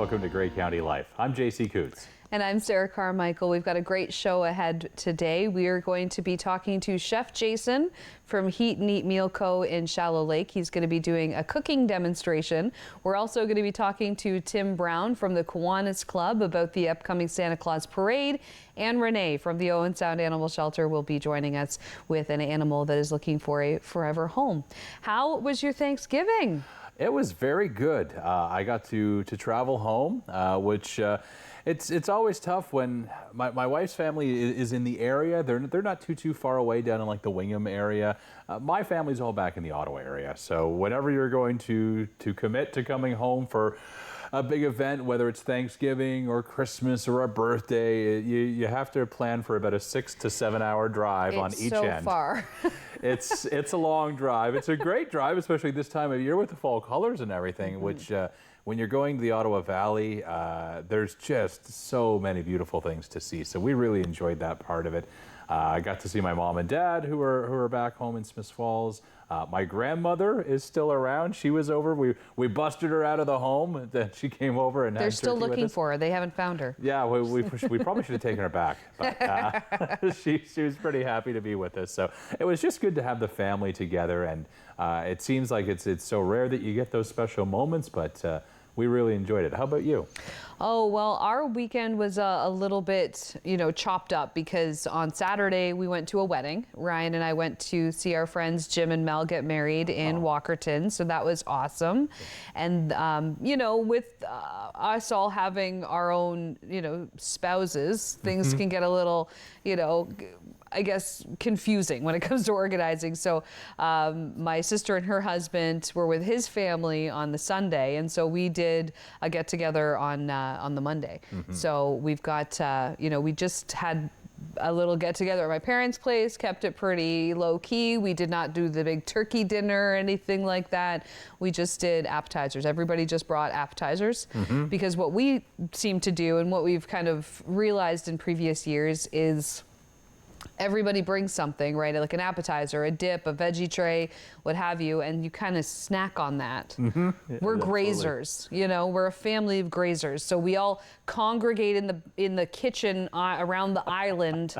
Welcome to Great County Life. I'm JC Coutts. And I'm Sarah Carmichael. We've got a great show ahead today. We are going to be talking to Chef Jason from Heat and Eat Meal Co. in Shallow Lake. He's going to be doing a cooking demonstration. We're also going to be talking to Tim Brown from the Kiwanis Club about the upcoming Santa Claus Parade. And Renee from the Owen Sound Animal Shelter will be joining us with an animal that is looking for a forever home. How was your Thanksgiving? It was very good. I got to travel home, which it's always tough when my wife's family is in the area. They're not too far away down in like the Wingham area. My family's all back in the Ottawa area. So whenever you're going to commit to coming home for a big event, whether it's Thanksgiving or Christmas or a birthday, you have to plan for about a 6 to 7 hour drive on each end. It's so far. It's a long drive. It's a great drive, especially this time of year with the fall colors and everything, which when you're going to the Ottawa Valley, there's just so many beautiful things to see. So we really enjoyed that part of it. I got to see my mom and dad who are back home in Smiths Falls. My grandmother is still around. She was over. We busted her out of the home. Then she came over and they're still looking for her. They haven't found her. Yeah, we probably should have taken her back. But she was pretty happy to be with us. So it was just good to have the family together. And it seems like it's so rare that you get those special moments, but we really enjoyed it. How about you? Oh, well, our weekend was a little bit, chopped up because on Saturday we went to a wedding. Ryan and I went to see our friends Jim and Mel get married in Walkerton. So that was awesome. And, with us all having our own, spouses, things can get a little, I guess, confusing when it comes to organizing. So my sister and her husband were with his family on the Sunday. And so we did a get together on the Monday. So we've got, we just had a little get together at my parents' place, kept it pretty low key. We did not do the big turkey dinner or anything like that. We just did appetizers. Everybody just brought appetizers because what we seem to do and what we've kind of realized in previous years is everybody brings something, right? Like an appetizer, a dip, a veggie tray, what have you, and you kind of snack on that. Yeah, we're grazers, we're a family of grazers. So we all congregate in the kitchen around the island,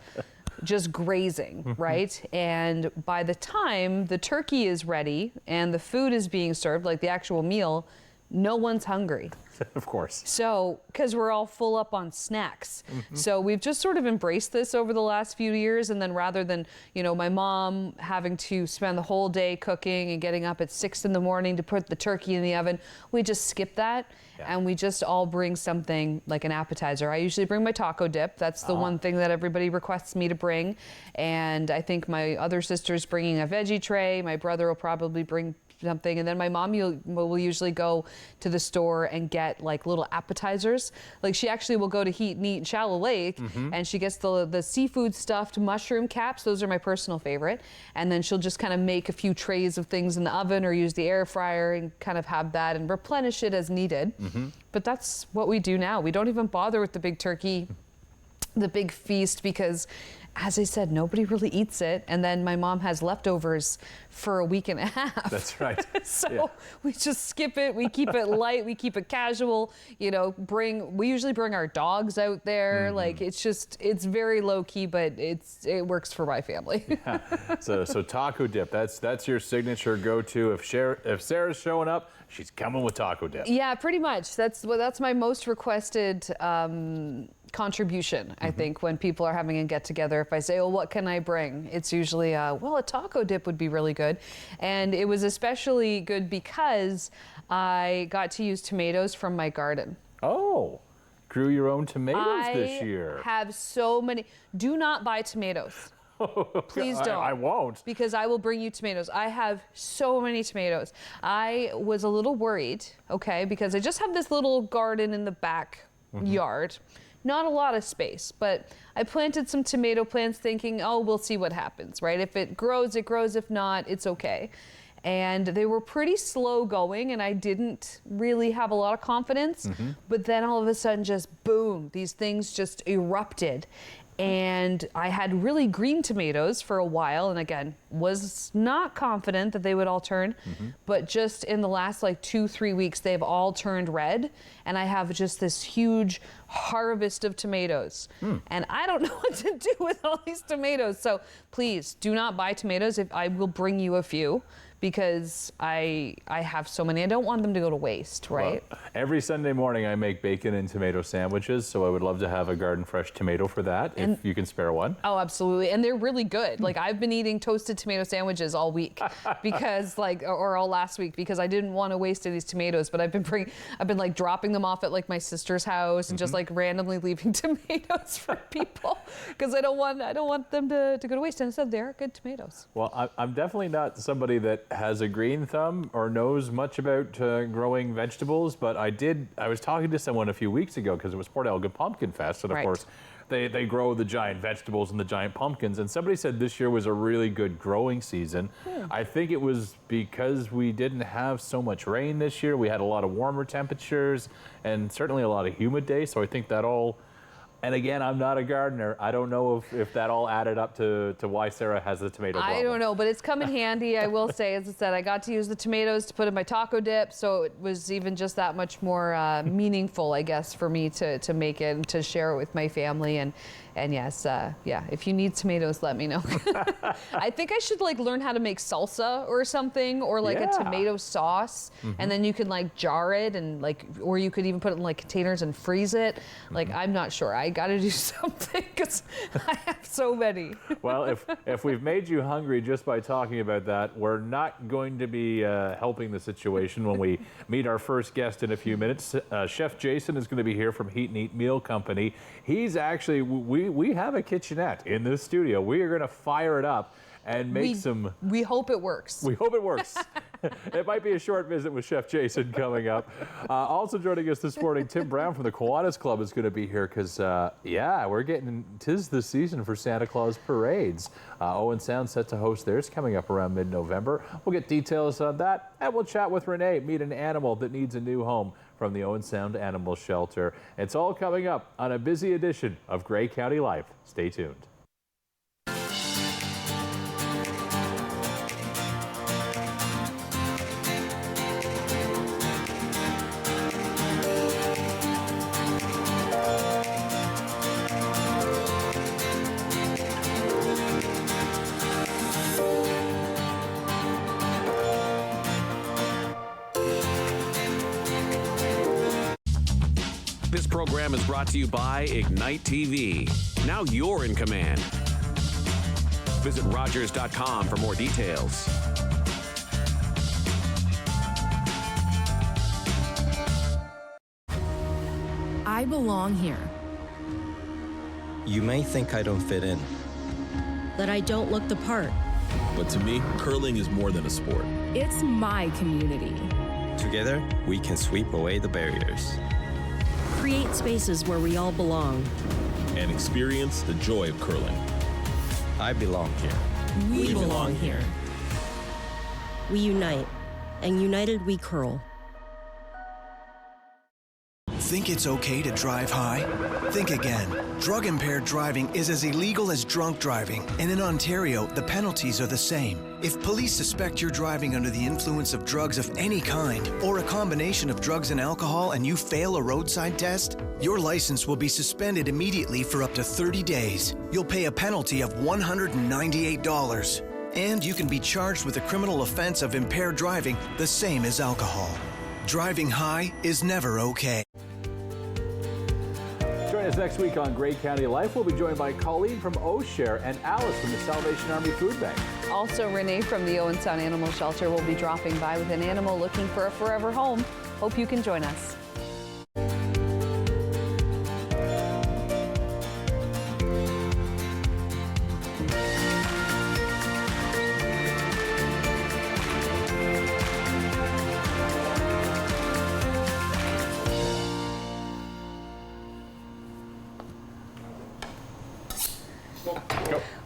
just grazing, right? And by the time the turkey is ready and the food is being served, like the actual meal, no one's hungry. Of course. So, because we're all full up on snacks. So we've just sort of embraced this over the last few years. And then rather than, my mom having to spend the whole day cooking and getting up at 6 in the morning to put the turkey in the oven, we just skip that. Yeah. And we just all bring something like an appetizer. I usually bring my taco dip. That's the one thing that everybody requests me to bring. And I think my other sister's bringing a veggie tray. My brother will probably bring something, and then my mom will usually go to the store and get like little appetizers. Like she actually will go to Heat and Eat in Shallow Lake and she gets the seafood stuffed mushroom caps. Those are my personal favorite. And then she'll just kind of make a few trays of things in the oven or use the air fryer and kind of have that and replenish it as needed. But that's what we do now. We don't even bother with the big turkey, the big feast, because as I said, nobody really eats it. And then my mom has leftovers for a week and a half. That's right. So we just skip it. We keep it light. We keep it casual. We usually bring our dogs out there. Like it's very low key, but it works for my family. So taco dip, that's your signature go-to. If Sarah's showing up, she's coming with taco dip. Yeah, pretty much. That's my most requested contribution, I think, when people are having a get together. If I say, what can I bring? It's usually, a taco dip would be really good. And it was especially good because I got to use tomatoes from my garden. Oh, grew your own tomatoes this year. I have so many. Do not buy tomatoes. Please don't. I won't. Because I will bring you tomatoes. I have so many tomatoes. I was a little worried, because I just have this little garden in the back yard. Not a lot of space, but I planted some tomato plants thinking, we'll see what happens, right? If it grows, it grows. If not, it's okay. And they were pretty slow going, and I didn't really have a lot of confidence. But then all of a sudden, just boom, these things just erupted. And I had really green tomatoes for a while, and again, was not confident that they would all turn, but just in the last like 2-3 weeks, they've all turned red, and I have just this huge harvest of tomatoes. And I don't know what to do with all these tomatoes. So please do not buy tomatoes. If I will bring you a few, because I have so many. I don't want them to go to waste, right? Well, every Sunday morning I make bacon and tomato sandwiches, so I would love to have a garden fresh tomato for that, if you can spare one. Oh, absolutely. And they're really good. Like, I've been eating toasted tomato sandwiches all week because or all last week, because I didn't want to waste any of these tomatoes, but I've been like dropping them off at like my sister's house and just like randomly leaving tomatoes for people because I don't want them to go to waste. And instead, they're good tomatoes. Well, I'm definitely not somebody that has a green thumb or knows much about growing vegetables, but I was talking to someone a few weeks ago because it was Port Elgin Pumpkin Fest, and of course they grow the giant vegetables and the giant pumpkins, and somebody said this year was a really good growing season. I think it was because we didn't have so much rain this year. We had a lot of warmer temperatures and certainly a lot of humid days, so I think that all. And again, I'm not a gardener. I don't know if that all added up to why Sarah has the tomato problem. I don't know, but it's come in handy. I will say, as I said, I got to use the tomatoes to put in my taco dip, so it was even just that much more meaningful, I guess, for me to make it and to share it with my family. And yes, yeah, if you need tomatoes, let me know. I think I should like learn how to make salsa or something, or like a tomato sauce, and then you can like jar it and like, or you could even put it in like containers and freeze it. Like, I'm not sure. I got to do something because I have so many. Well, if we've made you hungry just by talking about that, we're not going to be helping the situation when we meet our first guest in a few minutes. Chef Jason is going to be here from Heat and Eat Meal Company. He's actually, we have a kitchenette in this studio. We are going to fire it up and make some. We hope it works. We hope it works. It might be a short visit with Chef Jason coming up. Also joining us this morning, Tim Brown from the Kiwanis Club is going to be here because, yeah, we're getting, 'tis the season for Santa Claus parades. Owen Sound set to host theirs coming up around mid-November. We'll get details on that, and we'll chat with Renee, meet an animal that needs a new home from the Owen Sound Animal Shelter. It's all coming up on a busy edition of Grey County Life. Stay tuned. This program is brought to you by Ignite TV. Now you're in command. Visit Rogers.com for more details. I belong here. You may think I don't fit in. That I don't look the part. But to me, curling is more than a sport. It's my community. Together, we can sweep away the barriers. Create spaces where we all belong. And experience the joy of curling. I belong here. We belong here. We unite, and united we curl. Think it's okay to drive high? Think again. Drug-impaired driving is as illegal as drunk driving, and in Ontario, the penalties are the same. If police suspect you're driving under the influence of drugs of any kind, or a combination of drugs and alcohol, and you fail a roadside test, your license will be suspended immediately for up to 30 days. You'll pay a penalty of $198. And you can be charged with a criminal offense of impaired driving, the same as alcohol. Driving high is never okay. Join us next week on Grey County Life. We'll be joined by Colleen from O'Share and Alice from the Salvation Army Food Bank. Also, Renee from the Owen Sound Animal Shelter will be dropping by with an animal looking for a forever home. Hope you can join us.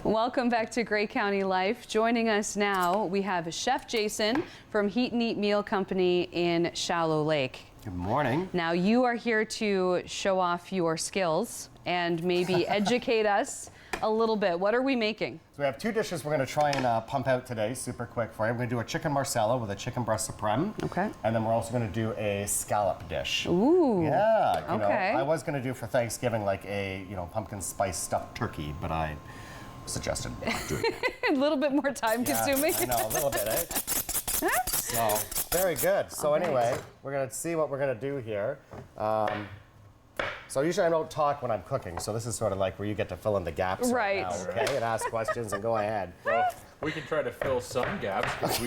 Welcome back to Grey County Life. Joining us now, we have Chef Jason from Heat and Eat Meal Company in Shallow Lake. Good morning. Now, you are here to show off your skills and maybe educate us a little bit. What are we making? So we have 2 dishes we're going to try and pump out today, super quick for you. We're going to do a chicken marsala with a chicken breast supreme. Okay. And then we're also going to do a scallop dish. Ooh. Yeah. You know, Okay. I was going to do for Thanksgiving like a, pumpkin spice stuffed turkey, but I suggested not doing that. A little bit more time consuming. I know, a little bit, eh? So, very good. So anyway, we're going to see what we're going to do here. So usually I don't talk when I'm cooking, so this is sort of like where you get to fill in the gaps Right. now, okay? And ask questions and go ahead. Well, we can try to fill some gaps because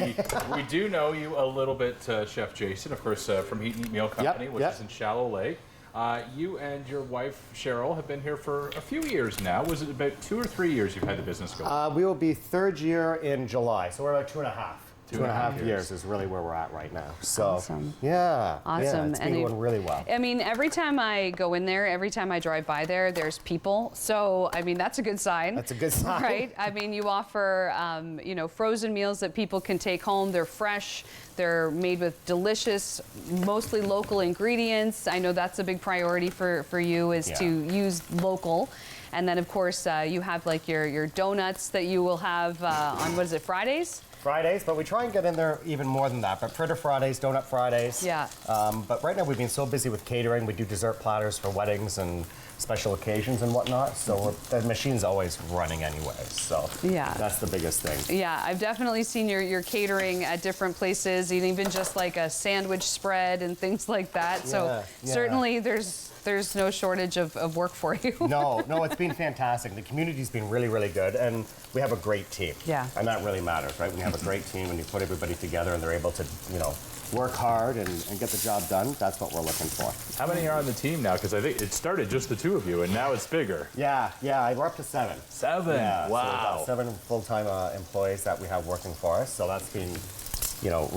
we do know you a little bit, Chef Jason, of course, from Heat and Eat Meal Company, which is in Shallow Lake. You and your wife, Cheryl, have been here for a few years now. Was it about 2 or 3 years you've had the business going? We will be 3rd year in July, so we're about 2.5. Two and a half years is really where we're at right now. So, Awesome. yeah. Awesome. Yeah, it's been going really well. I mean, every time I go in there, every time I drive by there, there's people. So, I mean, that's a good sign. That's a good sign. Right? I mean, you offer, frozen meals that people can take home. They're fresh. They're made with delicious, mostly local ingredients. I know that's a big priority for you is to use local. And then, of course, you have like your donuts that you will have on, what is it, Fridays? Fridays, but we try and get in there even more than that. But Fritter Fridays, Donut Fridays. Yeah. But right now we've been so busy with catering. We do dessert platters for weddings and special occasions and whatnot. So the machine's always running anyway. So that's the biggest thing. Yeah, I've definitely seen your catering at different places, and even just like a sandwich spread and things like that. So certainly there's no shortage of work for you. No, it's been fantastic. The community's been really, really good, and we have a great team. Yeah. And that really matters, right? When you have a great team, when you put everybody together and they're able to, work hard and get the job done, that's what we're looking for. How many are on the team now? Because I think it started just the 2 of you, and now it's bigger. Yeah, we're up to 7. 7? Yeah, wow. So we've got 7 full-time employees that we have working for us, so that's been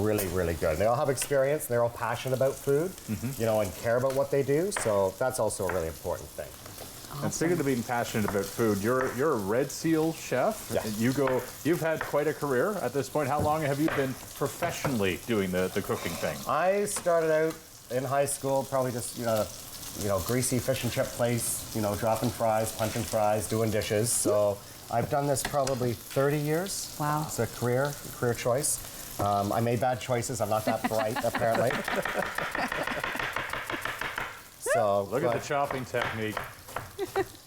really, really good. They all have experience, they're all passionate about food, and care about what they do, so that's also a really important thing. Awesome. And speaking of being passionate about food, you're a Red Seal chef. Yes. You've had quite a career at this point. How long have you been professionally doing the cooking thing? I started out in high school, probably just, greasy fish and chip place, dropping fries, punching fries, doing dishes. So I've done this probably 30 years. Wow. It's a career choice. I made bad choices. I'm not that bright, apparently. So look at the chopping technique.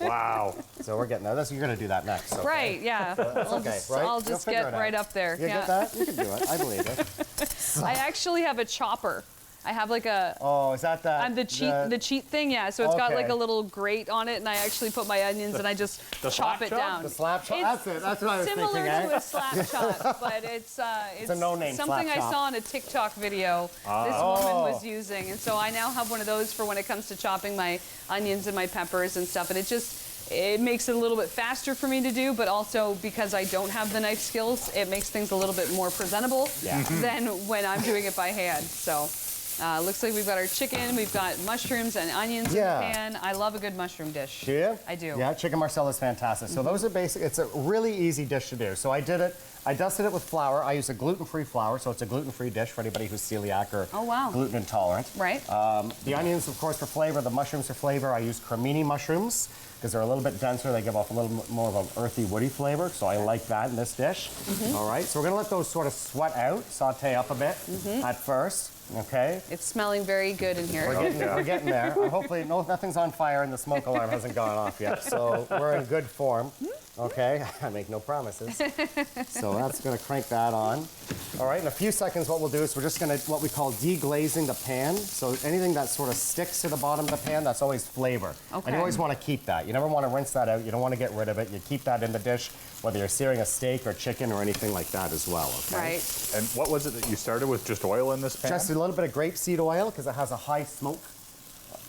Wow. So we're getting there. You're going to do that next. Okay? Right, yeah. I'll just get right up there. You get that? You can do it. I believe it. I actually have a chopper. I have like a... Oh, is that And the cheat thing, yeah. So it's got like a little grate on it, and I actually put my onions and I just chop it down. The slap chop? That's it. That's what I was thinking, similar to a slap chop, but it's a no-name something slap I chop. saw on a TikTok video this woman was using. And so I now have one of those for when it comes to chopping my onions and my peppers and stuff. And it makes it a little bit faster for me to do, but also because I don't have the knife skills, it makes things a little bit more presentable than when I'm doing it by hand. So looks like we've got our chicken, we've got mushrooms and onions in the pan. I love a good mushroom dish. Do you? I do. Yeah, chicken marsala is fantastic. So those are basic. It's a really easy dish to do. So I dusted it with flour. I use a gluten-free flour, so it's a gluten-free dish for anybody who's celiac or gluten intolerant. Right. The onions, of course, for flavor. The mushrooms for flavor. I use cremini mushrooms because they're a little bit denser. They give off a little more of an earthy, woody flavor, so I like that in this dish. All right, so we're going to let those sort of sweat out, saute up a bit at first. Okay. It's smelling very good in here. We're getting there. Hopefully, nothing's on fire and the smoke alarm hasn't gone off yet. So we're in good form. Okay. I make no promises. So that's going to crank that on. All right. In a few seconds, what we'll do is we're just going to what we call deglazing the pan. So anything that sort of sticks to the bottom of the pan, that's always flavor. Okay. And you always want to keep that. You never want to rinse that out. You don't want to get rid of it. You keep that in the dish, whether you're searing a steak or chicken or anything like that as well. Okay. Right. And what was it that you started with? Just oil in this pan? Just a little bit of grapeseed oil because it has a high smoke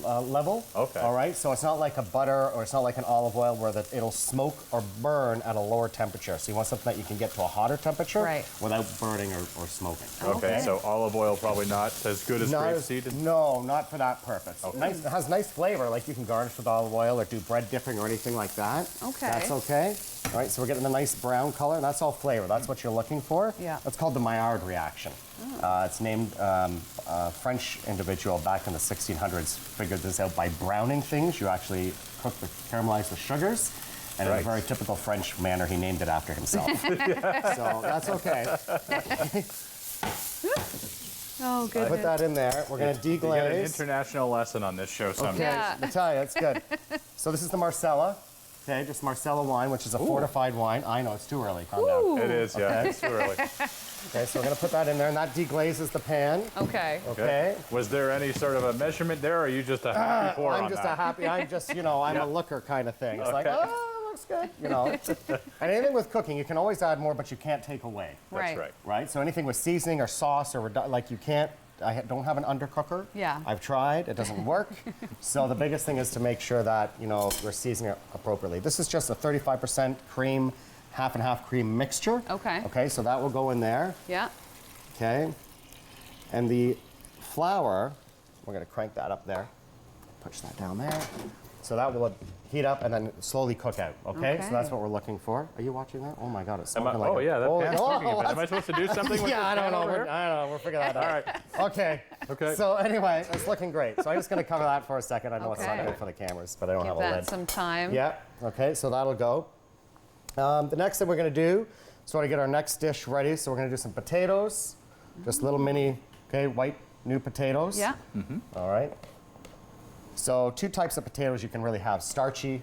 level. Okay. All right. So it's not like a butter or it's not like an olive oil where it'll smoke or burn at a lower temperature. So you want something that you can get to a hotter temperature without burning or smoking. Okay. So olive oil probably not as good as grapeseed? No, not for that purpose. Okay. Nice, it has nice flavor. Like you can garnish with olive oil or do bread dipping or anything like that. Okay. That's okay. All right, so we're getting a nice brown color, and that's all flavor. That's what you're looking for. Yeah. That's called the Maillard reaction. It's named a French individual back in the 1600s figured this out by browning things. You actually caramelize the sugars, and in a very typical French manner, he named it after himself. So that's okay. Oh, good. Put that in there. We're going to deglaze. You get an international lesson on this show someday. Yeah. I tell you, it's good. So this is the Marcella. Okay, just Marcella wine, which is a fortified wine. I know, it's too early. Calm down. It is, yeah. Okay. It's too early. Okay, so we're going to put that in there, and that deglazes the pan. Okay. Okay. Was there any sort of a measurement there, or are you just a happy pour I'm on just that? a happy, I'm just, you know, I'm a looker kind of thing. It's like, Okay. oh, looks good. You know, and anything with cooking, you can always add more, but you can't take away. That's right. Right? So anything with seasoning or sauce or like you can't, don't have an undercooker. Yeah. I've tried, it doesn't work. So the biggest thing is to make sure that, you know, we're seasoning it appropriately. This is just a 35% cream, half and half cream mixture. Okay. Okay, so that will go in there. Yeah. Okay. And the flour, we're going to crank that up there. Push that down there. So that will heat up and then slowly cook out. Okay? So that's what we're looking for. Are you watching that? Oh my God, it's smoking like yeah, that pan's cooking a bit. what? Am I supposed to do something with Yeah, I this don't pan know. over here? I don't know. We'll figure that out. All right. Okay. Okay. So anyway, it's looking great. So I'm just going to cover that for a second. I know it's not Okay. good for the cameras, but I don't Give have a that lid. some time. Yeah. Okay. So that'll go. The next thing we're going to do, so to get our next dish ready, so we're going to do some potatoes, just little mini, white new potatoes. Yeah. All right. So 2 types of potatoes you can really have, starchy,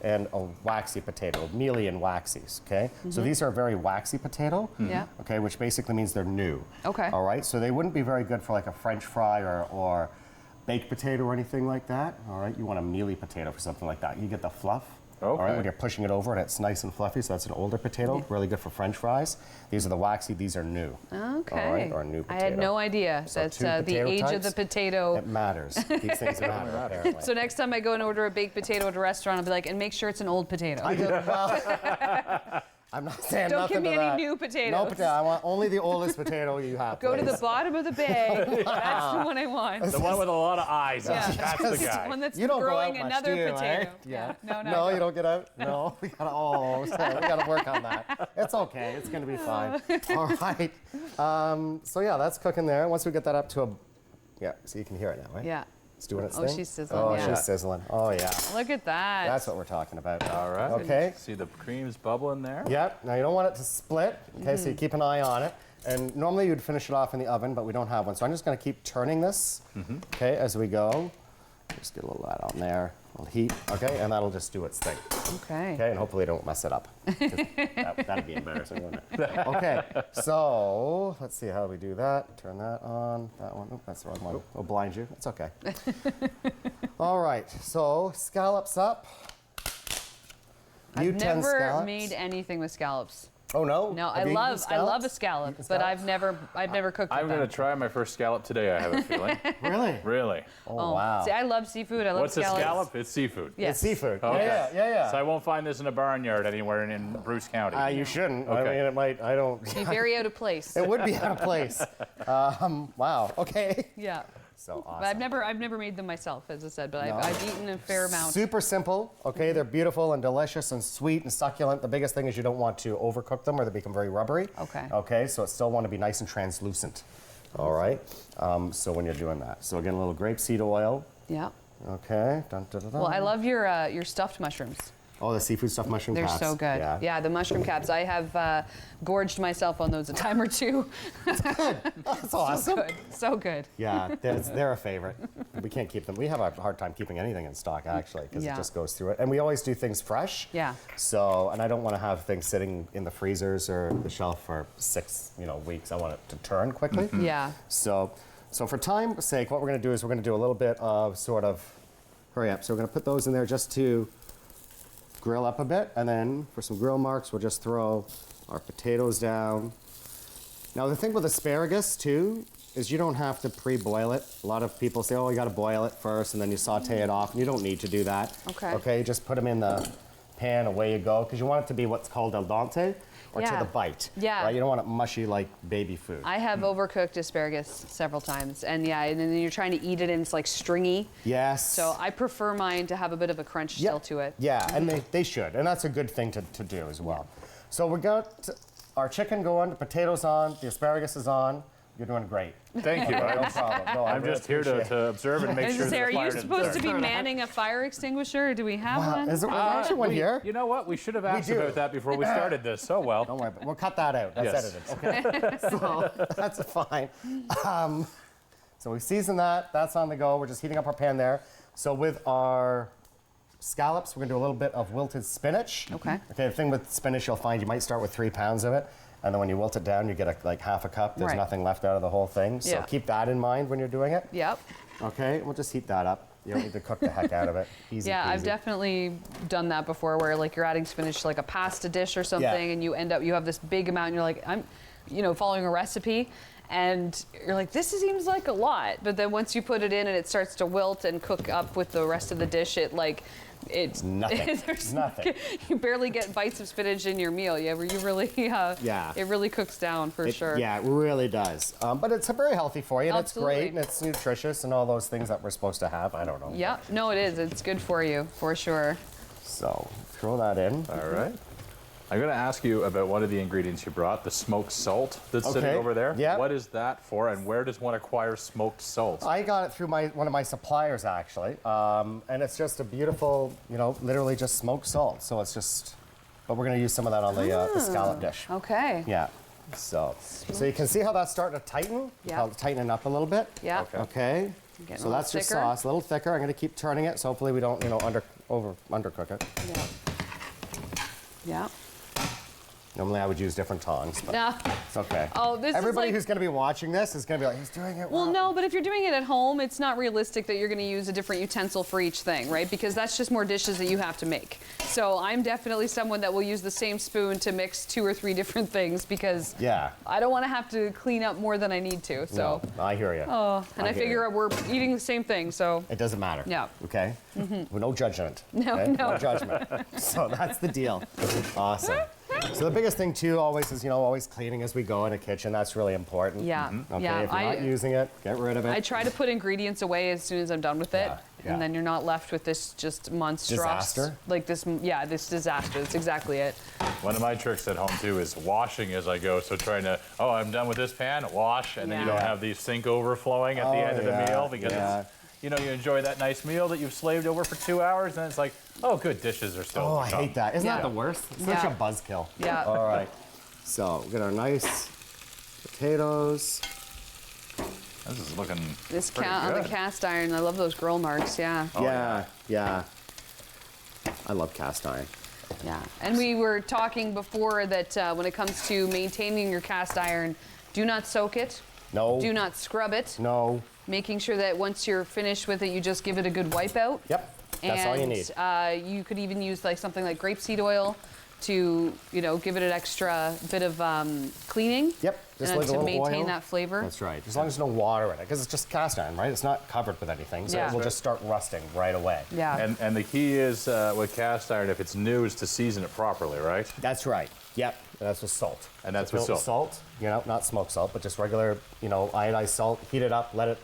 and a waxy potato, mealy and waxies, So these are a very waxy potato, Yeah. which basically means they're new. Okay. All right, so they wouldn't be very good for like a French fry or baked potato or anything like that, all right? You want a mealy potato for something like that. You get the fluff. All right, when you're pushing it over and it's nice and fluffy, so that's an older potato, really good for French fries. These are the waxy, these are new. Okay. All right, or a new potato. I had no idea So that 2 the potato age of types, the potato. It matters. These things matter, apparently. So next time I go and order a baked potato at a restaurant, I'll be like, and make sure it's an old potato. I'm not saying Don't nothing give me to any that. new potatoes. No potato. I want only the oldest potato you have. Go to the please. bottom of the bag. That's the one I want. The one with a lot of eyes. Yeah. That's the guy. One that's You don't go growing out much, another do you, potato. eh? Yeah. No, No, you don't get out. No, we gotta work on that. It's okay. It's gonna be fine. All right. So yeah, that's cooking there. Once we get that up to so you can hear it now, right? Yeah. It's doing its Oh, thing. she's sizzling, Oh, yeah. she's sizzling. Oh yeah. Look at that. That's what we're talking about. All right. Okay. See the cream's bubbling there? Yep. Now you don't want it to split. Okay, so you keep an eye on it. And normally you'd finish it off in the oven, but we don't have one. So I'm just going to keep turning this. Okay, as we go. Just get a little of that on there. A little heat. Okay, and that'll just do its thing. Okay. Okay, and hopefully don't mess it up. That'd be embarrassing, wouldn't it? Okay, so let's see how we do that. Turn that on. That one. Oh, that's the wrong one. We'll blind you. It's okay. All right, so scallops up. I've never scallops. made anything with scallops. Oh no? No, Have I you eaten love a scallops? scallop, Eaten but scallops? I've never cooked I'm with going them. to try my first scallop today, I have a feeling. Really? Really? Oh, wow. See, I love seafood. I love What's scallops. a scallop? It's seafood. Yes. It's seafood. Okay. Yeah. So I won't find this in a barnyard anywhere in Bruce County. You shouldn't. Okay. I mean, it might. I don't. Be very out of place. It would be out of place. Wow. Okay. Yeah. So awesome. But I've never made them myself, as I said, but No. I've eaten a fair amount. Super simple. Okay, they're beautiful and delicious and sweet and succulent. The biggest thing is you don't want to overcook them or they become very rubbery. Okay. Okay, so it still want to be nice and translucent. All right. So when you're doing that, so again, a little grapeseed oil. Yeah. Okay. Dun, dun, dun, dun. Well, I love your stuffed mushrooms. Oh, the seafood stuffed mushroom They're caps. so good. Yeah. The mushroom caps. I have gorged myself on those a time or two. That's awesome. Good. So good. Yeah, they're a favorite. We can't keep them. We have a hard time keeping anything in stock, actually, because Yeah. it just goes through it. And we always do things fresh. Yeah. So, and I don't want to have things sitting in the freezers or the shelf for 6, weeks. I want it to turn quickly. Yeah. So for time's sake, what we're going to do is we're going to do a little bit of sort of hurry up. So we're going to put those in there just to grill up a bit, and then for some grill marks, we'll just throw our potatoes down. Now the thing with asparagus too is you don't have to pre-boil it. A lot of people say, oh, you got to boil it first and then you saute it off. And you don't need to do that. Okay. Okay, just put them in the pan, away you go, because you want it to be what's called al dente, or to Yeah. the bite. Yeah. Right? You don't want it mushy like baby food. I have overcooked asparagus several times, and yeah, and then you're trying to eat it and it's like stringy. Yes. So I prefer mine to have a bit of a crunch still to it. Yeah, and they should, and that's a good thing to do as well. So we got our chicken going, the potatoes on, the asparagus is on. You're doing great. Thank you. No problem. No, I I'm really just here appreciate it. to observe and make I was sure gonna say, that are the fire you didn't supposed to start. be manning a fire extinguisher, or do we have one? Is there actually one here? You know what? We should have asked do. about that before we started this. So well. Don't worry, we'll cut that out. That's Yes. edited. Okay. So that's fine. So we season that. That's on the go. We're just heating up our pan there. So with our scallops, we're gonna do a little bit of wilted spinach. Okay. Okay. The thing with spinach, you'll find you might start with 3 pounds of it, and then when you wilt it down, you get like half a cup. There's Right. nothing left out of the whole thing. So Yeah. keep that in mind when you're doing it. Yep. Okay. We'll just heat that up. You don't need to cook the heck out of it. Easy Yeah, I've peasy. definitely done that before, where like you're adding spinach to like a pasta dish or something, and you have this big amount, and you're like, I'm, following a recipe, and you're like, this seems like a lot, but then once you put it in and it starts to wilt and cook up with the rest of the dish, it's Nothing. there's Nothing. You barely get bites of spinach in your meal. Yeah, where you really, Yeah. it really cooks down for sure. Yeah, it really does. But it's very healthy for you, and Absolutely. it's great, and it's nutritious, and all those things that we're supposed to have. I don't know. Yeah, no, it is. It's good for you, for sure. So throw that in. All right. I'm going to ask you about one of the ingredients you brought, the smoked salt that's sitting Okay. over there. Yeah. What is that for, and where does one acquire smoked salt? I got it through one of my suppliers, actually, and it's just a beautiful, literally just smoked salt. So it's just, but we're going to use some of that on the scallop dish. Okay. Yeah. So you can see how that's starting to tighten. Yeah. How it's tightening up a little bit. Yeah. Okay. Okay. Getting a So little that's your thicker. sauce, a little thicker. I'm going to keep turning it, so hopefully we don't, undercook it. Yeah. Yeah. Normally I would use different tongs, but Yeah. it's okay. Oh, this is Everybody like- who's going to be watching this is going to be like, he's doing it Well, wrong. no, but if you're doing it at home, it's not realistic that you're going to use a different utensil for each thing, right? Because that's just more dishes that you have to make. So I'm definitely someone that will use the same spoon to mix 2 or 3 different things, because Yeah. I don't want to have to clean up more than I need to. So, No, I hear you. and I hear figure you. we're eating the same thing. So, It doesn't matter. Yeah. Okay? With no judgment. No, okay? no. No judgment. So that's the deal. Awesome. So the biggest thing too always is, always cleaning as we go in a kitchen. That's really important. yeah, Okay, yeah. if you're not using it, get rid of it. I try to put ingredients away as soon as I'm done with it, Yeah. and then you're not left with this just monstrous Disaster? like this. Yeah, this disaster. That's exactly it. One of my tricks at home too is washing as I go. So trying to, I'm done with this pan, wash, and then you Yeah. don't have the sink overflowing at the end of the yeah, meal, because it's, you enjoy that nice meal that you've slaved over for 2 hours, and it's like, oh, good, dishes are still Oh, to I come. hate that. Isn't Yeah. that the worst? It's such Yeah. a buzzkill. Yeah. All right. So we got our nice potatoes. This is looking This pretty on the good. cast iron. I love those grill marks. Yeah. Yeah. I love cast iron. Yeah. And we were talking before that when it comes to maintaining your cast iron, do not soak it. No. Do not scrub it. No. Making sure that once you're finished with it, you just give it a good wipe out. Yep. That's all you need. And you could even use like something like grapeseed oil to, give it an extra bit of cleaning. Yep. Just and like a to little maintain oil. that flavor. That's right. As long as there's no water in it, because it's just cast iron, right? It's not covered with anything, so Yeah. it will just start rusting right away. Yeah. And the key is with cast iron, if it's new, is to season it properly, right? That's right. Yep. And that's with salt. And that's Just with fill it salt. Not smoked salt, but just regular, iodized salt. Heat it up, let it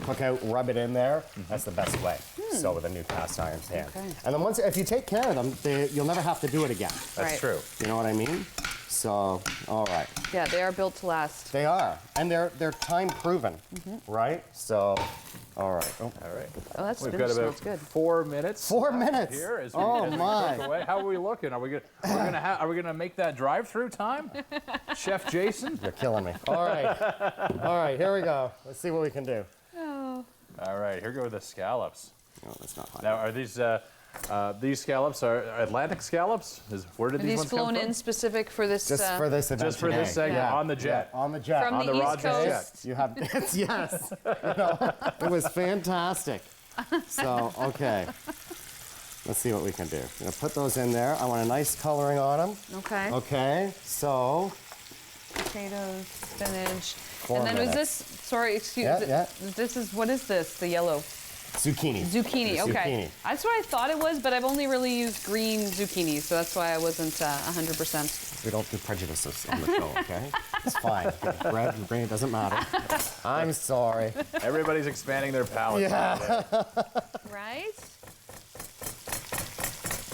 cook out, rub it in there. That's the best way. So with a new cast iron pan. Okay. And then if you take care of them, you'll never have to do it again. That's Right. true. You know what I mean? So, all right. Yeah, they are built to last. They are, and they're time proven, right? So, all right. Oh, All right. Oh, that We've spinach got about smells good. 4 minutes. 4 minutes. Here as we, Oh, as we my. cook away. How are we looking? Are we gonna make that drive-through time, Chef Jason? You're killing me. All right. All right, here we go. Let's see what we can do. All right, here go the scallops. No, that's not hot. Now, are these scallops are Atlantic scallops? Where did Are these these ones come flown from? in specific for this? Just for this event Just for this today. segment on the jet. Yeah, on the jet. From on the the East Rogers Coast. jet. You have yes. It was fantastic. So, okay. Let's see what we can do. I'm gonna put those in there. I want a nice coloring on them. Okay. Okay, so Potatoes, spinach. 4 and then minutes. was this? Sorry, excuse Yeah, me. yeah. This is what is this? The yellow. Zucchini. Zucchini, okay. Zucchini. That's what I thought it was, but I've only really used green zucchini, so that's why I wasn't 100%. We don't do prejudices on the show, okay? It's fine. Red and green, doesn't matter. I'm sorry. Everybody's expanding their palate. Yeah. Right?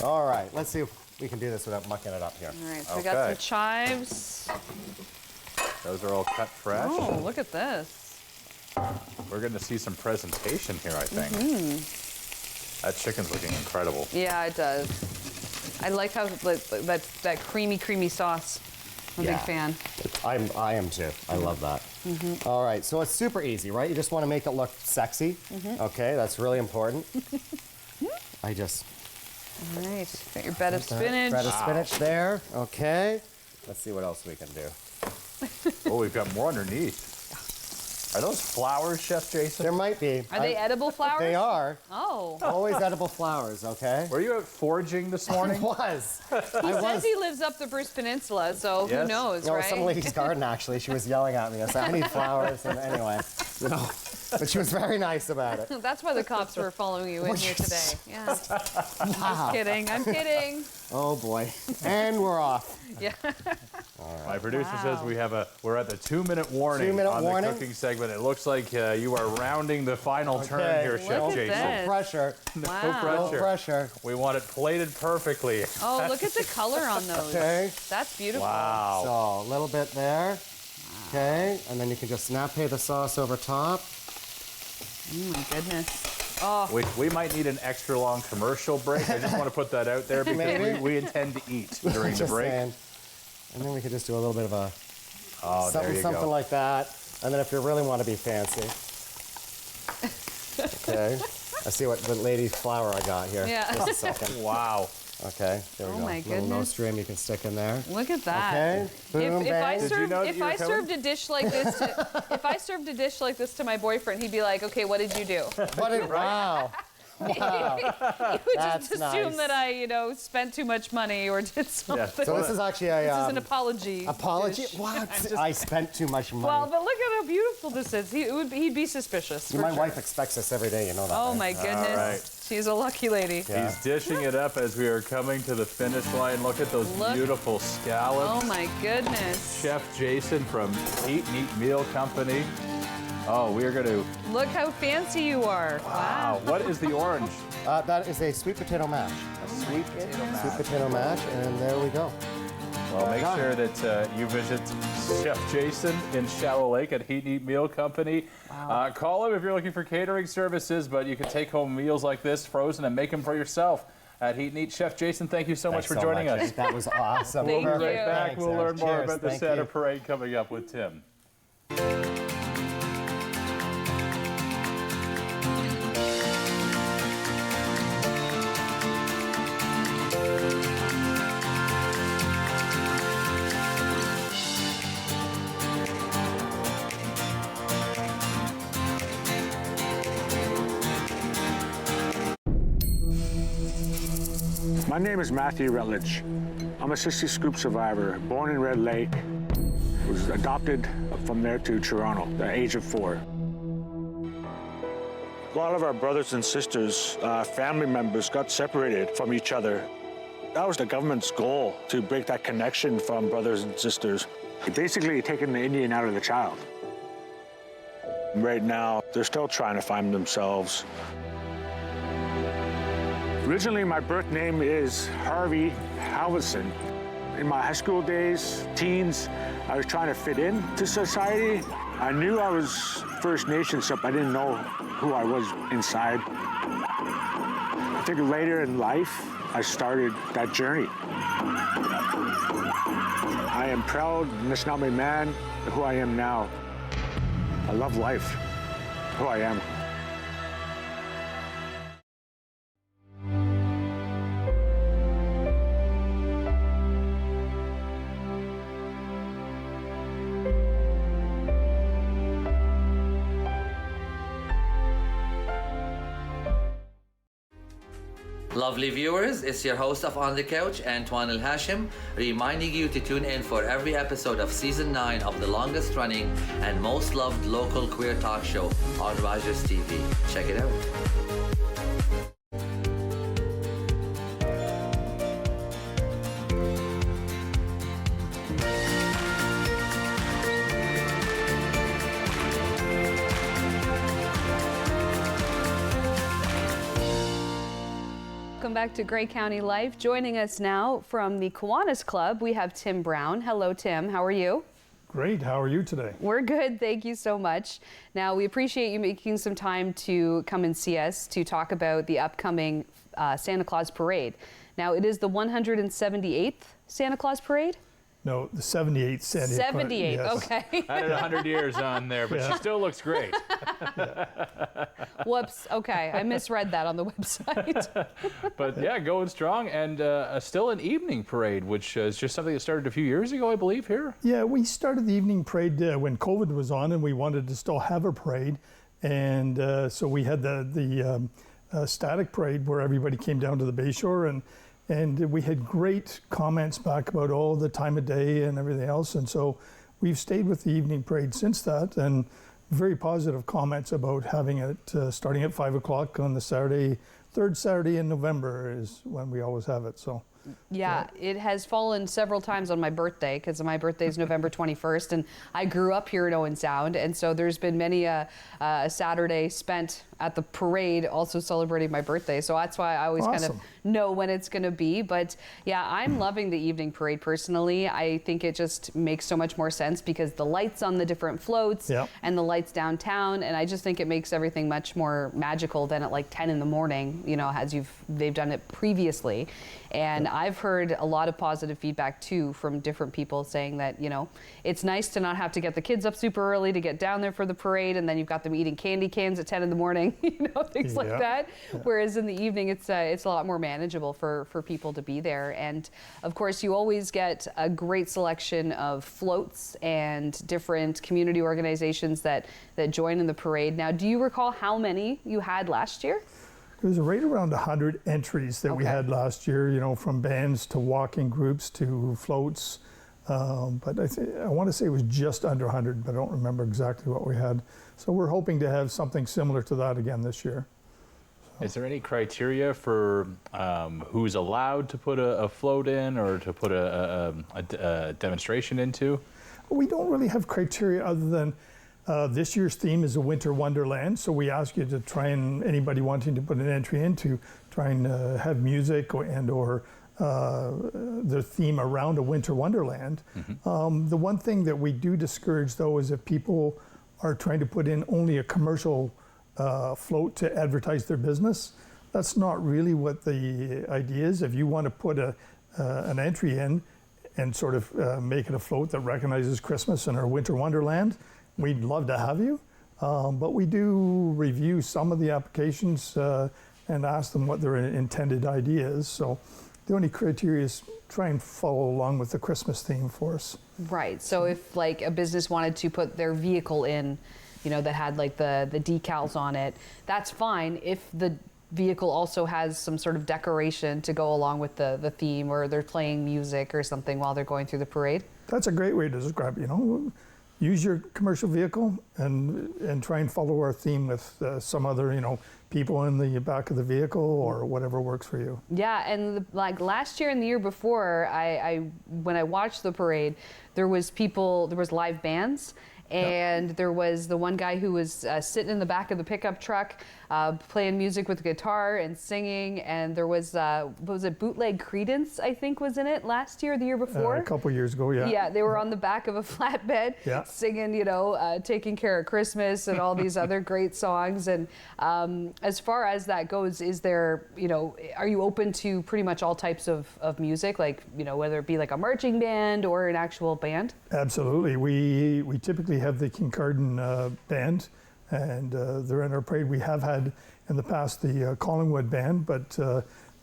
All right, let's see if we can do this without mucking it up here. All right, so we got some chives. Those are all cut fresh. Oh, look at this. We're going to see some presentation here, I think. That chicken's looking incredible. Yeah, it does. I like how that creamy sauce. I'm a big fan. I am too. I love that. All right, so it's super easy, right? You just want to make it look sexy. Okay, that's really important. All right, got your bed of spinach. Bed of spinach there. Okay. Let's see what else we can do. Oh, we've got more underneath. Are those flowers, Chef Jason? There might be. Are they edible flowers? They are. Oh. Always edible flowers, okay? Were you out foraging this morning? I was. He says he lives up the Bruce Peninsula, so who knows, No, right? some lady's garden, actually. She was yelling at me. I said, I need flowers. And anyway, but she was very nice about it. That's why the cops were following you in here today. Yeah. Wow. Just kidding. I'm kidding. Oh, boy. And we're off. Yeah. My producer says we're at the 2-minute warning 2-minute on warning? the cooking segment. It looks like you are rounding the final turn here, Chef Look at Jason. this. No pressure. Wow. No pressure. No pressure. We want it plated perfectly. Oh, look at the color on those. Okay. That's beautiful. Wow. So a little bit there. Okay. And then you can just snappé the sauce over top. Oh, my goodness. We might need an extra long commercial break. I just want to put that out there because we intend to eat during the Just break. saying. And then we could just do a little bit of a There you something go. like that. And then if you really want to be fancy. Okay. I see what lady's flour I got here. Yeah. Just a second. Wow. Okay, there we Oh go. my Little nose goodness. stream you can stick in there. Look at that. Okay. Boom, If I bang. Did you know that served, you were coming? a dish like this, if I served a dish like this to my boyfriend, he'd be like, "Okay, what did you do?" Wow. He would That's just assume nice. that I, spent too much money or did something. So this is actually a This is an apology. apology. dish. What? I spent too much money. Well, but look at how beautiful this is. He'd be suspicious. My for wife sure. expects this every day, you know that. Oh right? my goodness. right. She's a lucky lady. Yeah. He's dishing it up as we are coming to the finish line. Look at those beautiful scallops. Oh my goodness. Chef Jason from Heat and Eat Meal Company. Oh, we are going to... Look how fancy you are. Wow. What is the orange? That is a sweet potato mash. A sweet potato mash. Sweet potato mash, and there we go. Well, make sure that you visit Chef Jason in Shallow Lake at Heat and Eat Meal Company. Wow. Call him if you're looking for catering services, but you can take home meals like this frozen and make them for yourself at Heat and Eat. Chef Jason, thank you so much for joining us. Hank. That was awesome. Thank We'll be you. right back. Thanks, We'll learn more Cheers. about the Thank Santa you. Parade coming up with Tim. My name is Matthew Rutledge. I'm a 60 scoop survivor, born in Red Lake. Was adopted from there to Toronto at the age of 4. A lot of our brothers and sisters, family members got separated from each other. That was the government's goal, to break that connection from brothers and sisters. Basically taking the Indian out of the child. Right now, they're still trying to find themselves. Originally, my birth name is Harvey Halverson. In my high school days, teens, I was trying to fit into society. I knew I was First Nations, but I didn't know who I was inside. I think later in life, I started that journey. I am proud Anishinaabe man, who I am now. I love life, who I am. Lovely viewers, it's your host of On the Couch, Antoine El Hashim, reminding you to tune in for every episode of Season 9 of the longest running and most loved local queer talk show on Rogers TV. Check it out. welcome back to Grey County Life. Joining us now from the Kiwanis Club, we have Tim Brown. Hello, Tim. How are you? Great. How are you today? We're good. Thank you so much. Now, we appreciate you making some time to come and see us to talk about the upcoming Santa Claus Parade. Now, it is the 178th Santa Claus Parade? No, the 78th Santa Claus. 78, yes. Okay. Added 100 years on there, but she still looks great. Whoops. Okay, I misread that on the website. But yeah, going strong, and still an evening parade, which is just something that started a few years ago, I believe, here. Yeah, we started the evening parade when COVID was on, and we wanted to still have a parade. And so we had the static parade where everybody came down to the Bayshore, and we had great comments back about all the time of day and everything else. And so we've stayed with the evening parade since that, and very positive comments about having it starting at 5 o'clock on the Saturday, third Saturday in November is when we always have it. So. Yeah, it has fallen several times on my birthday because my birthday is November 21st, and I grew up here in Owen Sound, and so there's been many a Saturday spent at the parade also celebrating my birthday. So that's why I always kind of know when it's going to be. But yeah, I'm loving the evening parade personally. I think it just makes so much more sense because the lights on the different floats and the lights downtown, and I just think it makes everything much more magical than at like 10 in the morning, you know, as they've done it previously. And I've heard a lot of positive feedback too from different people saying that, you know, it's nice to not have to get the kids up super early to get down there for the parade, and then you've got them eating candy cans at 10 in the morning, you know, things like that. Whereas in the evening, it's a lot more manageable for people to be there. And of course, you always get a great selection of floats and different community organizations that join in the parade. Now, do you recall how many you had last year? It was right around 100 entries that we had last year, you know, from bands to walking groups to floats. But I want to say it was just under 100, but I don't remember exactly what we had. So we're hoping to have something similar to that again this year. So. Is there any criteria for who's allowed to put a float in or to put a demonstration into? We don't really have criteria other than this year's theme is a winter wonderland, so we ask you to try and anybody wanting to put an entry in to try and have music or the theme around a winter wonderland. The one thing that we do discourage though is if people are trying to put in only a commercial float to advertise their business. That's not really what the idea is. If you want to put an entry in and sort of make it a float that recognizes Christmas and our winter wonderland, we'd love to have you, but we do review some of the applications and ask them what their intended idea is. So the only criteria is try and follow along with the Christmas theme for us. Right. So if like a business wanted to put their vehicle in, you know, that had like the decals on it, that's fine if the vehicle also has some sort of decoration to go along with the theme, or they're playing music or something while they're going through the parade. That's a great way to describe it, you know. Use your commercial vehicle and try and follow our theme with some other, you know, people in the back of the vehicle or whatever works for you. Yeah, and like last year and the year before, when I watched the parade, there was live bands. And there was the one guy who was sitting in the back of the pickup truck playing music with guitar and singing. And there was, what was it, Bootleg Credence, I think, was in it last year or the year before? A couple years ago, yeah. Yeah, they were on the back of a flatbed singing, you know, Taking Care of Christmas and all these other great songs. And as far as that goes, is there, you know, are you open to pretty much all types of music? Like, you know, whether it be like a marching band or an actual band? Absolutely. We typically have the Kincardine band, and they're in our parade. We have had in the past the Collingwood band, but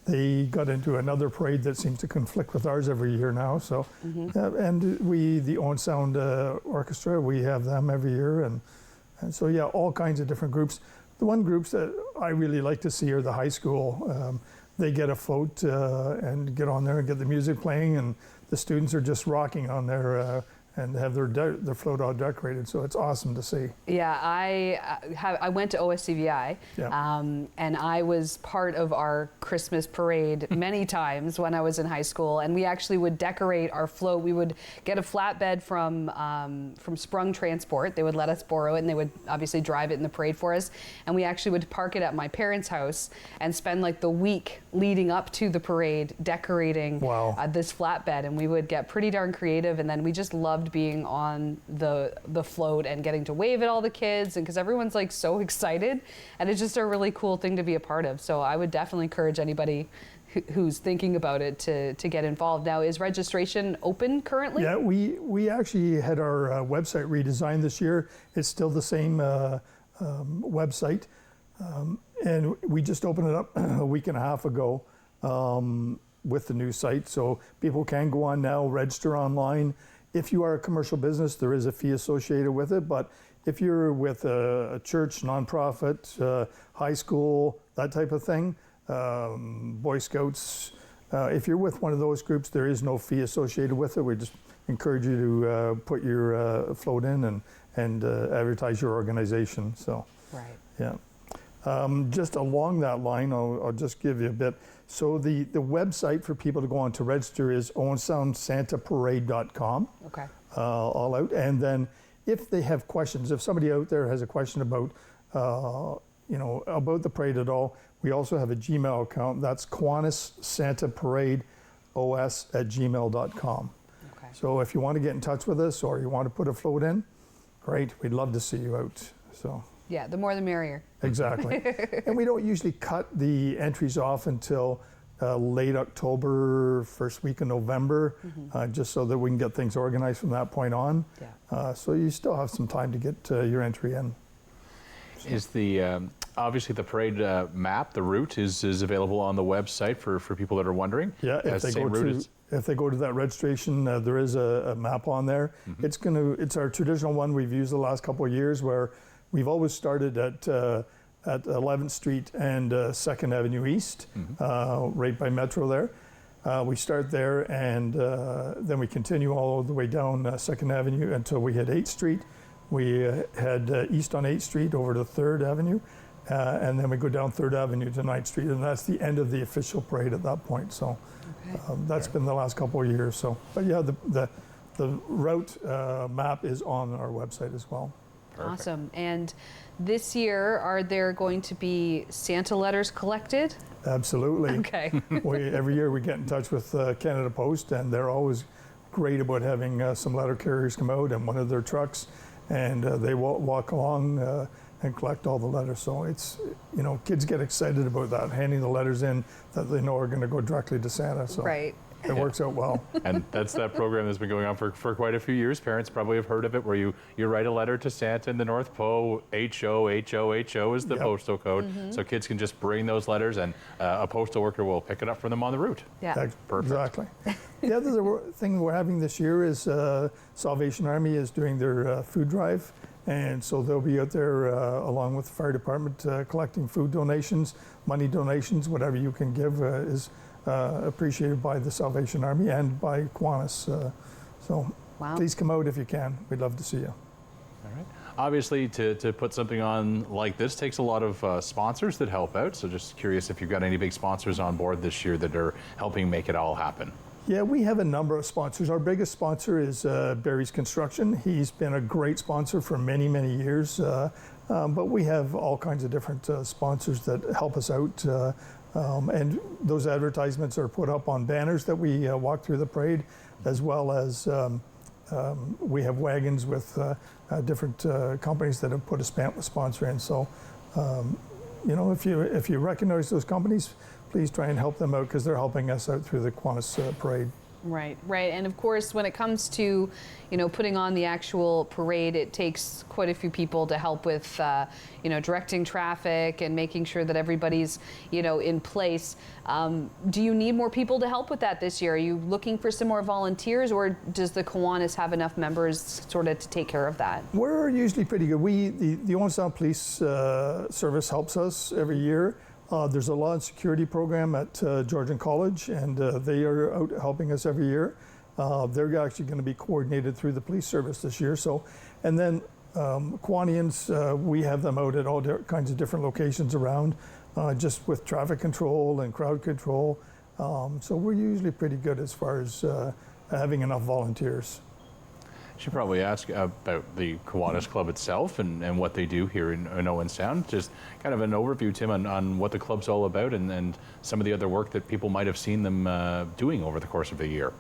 they got into another parade that seems to conflict with ours every year now. So, and the Owen Sound Orchestra, we have them every year, and so yeah, all kinds of different groups. The one groups that I really like to see are the high school. They get a float and get on there and get the music playing, and the students are just rocking on there. and have their float all decorated. So it's awesome to see. Yeah, I went to OSCVI, and I was part of our Christmas parade many times when I was in high school. And we actually would decorate our float. We would get a flatbed from Sprung Transport. They would let us borrow it, and they would obviously drive it in the parade for us. And we actually would park it at my parents' house and spend like the week leading up to the parade decorating this flatbed. And we would get pretty darn creative, and then we just loved being on the float and getting to wave at all the kids, and because everyone's like so excited, and it's just a really cool thing to be a part of. So I would definitely encourage anybody who's thinking about it to get involved. Now, is registration open currently? Yeah, we actually had our website redesigned this year. It's still the same website, and we just opened it up a week and a half ago with the new site, so people can go on now, register online. If you are a commercial business, there is a fee associated with it, but if you're with a church, nonprofit, high school, that type of thing, Boy Scouts, if you're with one of those groups, there is no fee associated with it. We just encourage you to put your float in and advertise your organization. So, yeah. Just along that line, I'll just give you a bit. So the website for people to go on to register is owensoundsantaparade.com. Okay. All out. And then if they have questions, if somebody out there has a question about, about the parade at all, we also have a Gmail account. That's KiwanisSantaParadeOS@gmail.com. Okay. So if you want to get in touch with us or you want to put a float in, great. We'd love to see you out. So. Yeah, the more the merrier. Exactly. And we don't usually cut the entries off until late October, first week of November, just so that we can get things organized from that point on. Yeah. So you still have some time to get your entry in. Is the obviously the parade map, the route is available on the website for people that are wondering? Yeah, if they go to that registration, there is a map on there. It's our traditional one we've used the last couple of years, where we've always started at 11th Street and 2nd Avenue East, right by Metro there. We start there, and then we continue all the way down 2nd Avenue until we hit 8th Street. We head east on 8th Street over to 3rd Avenue, and then we go down 3rd Avenue to 9th Street, and that's the end of the official parade at that point. So that's been the last couple of years. So, but yeah, the route map is on our website as well. Perfect. Awesome. And this year, are there going to be Santa letters collected? Absolutely. Okay. Every year we get in touch with Canada Post, and they're always great about having some letter carriers come out in one of their trucks, and they walk along and collect all the letters. So it's, kids get excited about that, handing the letters in that they know are going to go directly to Santa. So. Right. It works out well. And that's that program that's been going on for quite a few years. Parents probably have heard of it, where you write a letter to Santa in the North Pole. HO is the postal code. So kids can just bring those letters, and a postal worker will pick it up from them on the route. Yeah. Perfect. Exactly. The other thing we're having this year is Salvation Army is doing their food drive. And so they'll be out there along with the fire department collecting food donations, money donations, whatever you can give is appreciated by the Salvation Army and by Kiwanis. So please come out if you can. We'd love to see you. All right. Obviously, to put something on like this takes a lot of sponsors that help out. So just curious if you've got any big sponsors on board this year that are helping make it all happen. Yeah, we have a number of sponsors. Our biggest sponsor is Barry's Construction. He's been a great sponsor for many, many years. But we have all kinds of different sponsors that help us out. And those advertisements are put up on banners that we walk through the parade, as well as we have wagons with different companies that have put a sponsor in. So, if you recognize those companies, please try and help them out, because they're helping us out through the Kiwanis parade. Right. And of course, when it comes to, putting on the actual parade, it takes quite a few people to help with, directing traffic and making sure that everybody's, in place. Do you need more people to help with that this year? Are you looking for some more volunteers, or does the Kiwanis have enough members sort of to take care of that? We're usually pretty good. The Owen Sound Police Service helps us every year. There's a law and security program at Georgian College, and they are out helping us every year. They're actually going to be coordinated through the police service this year. So, and then Kiwanians, we have them out at all kinds of different locations around, just with traffic control and crowd control. So we're usually pretty good as far as having enough volunteers. I should probably ask about the Kiwanis Club itself and what they do here in Owen Sound. Just kind of an overview, Tim, on what the club's all about and some of the other work that people might have seen them doing over the course of the year.